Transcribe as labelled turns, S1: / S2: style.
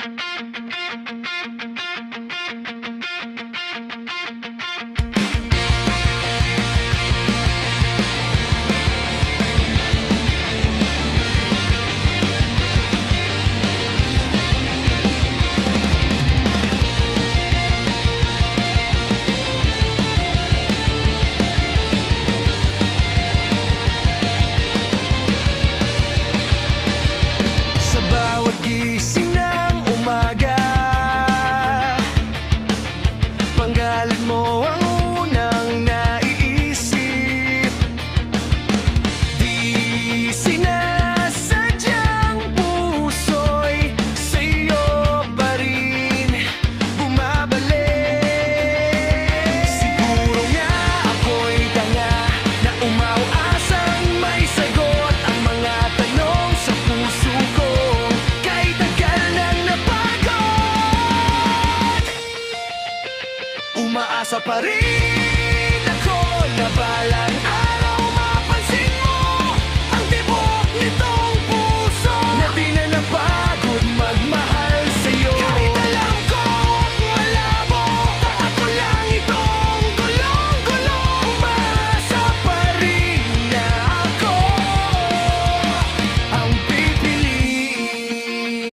S1: Sa bawat gising ng umaga, panggalan mo ang unang naiisip. Di sinasadyang puso'y sa'yo pa rin bumabalik. Siguro nga ako'y tanga na umaasang may sagot ang mga tanong sa puso ko. Kahit tagal nang napagod, umaasa pa rin.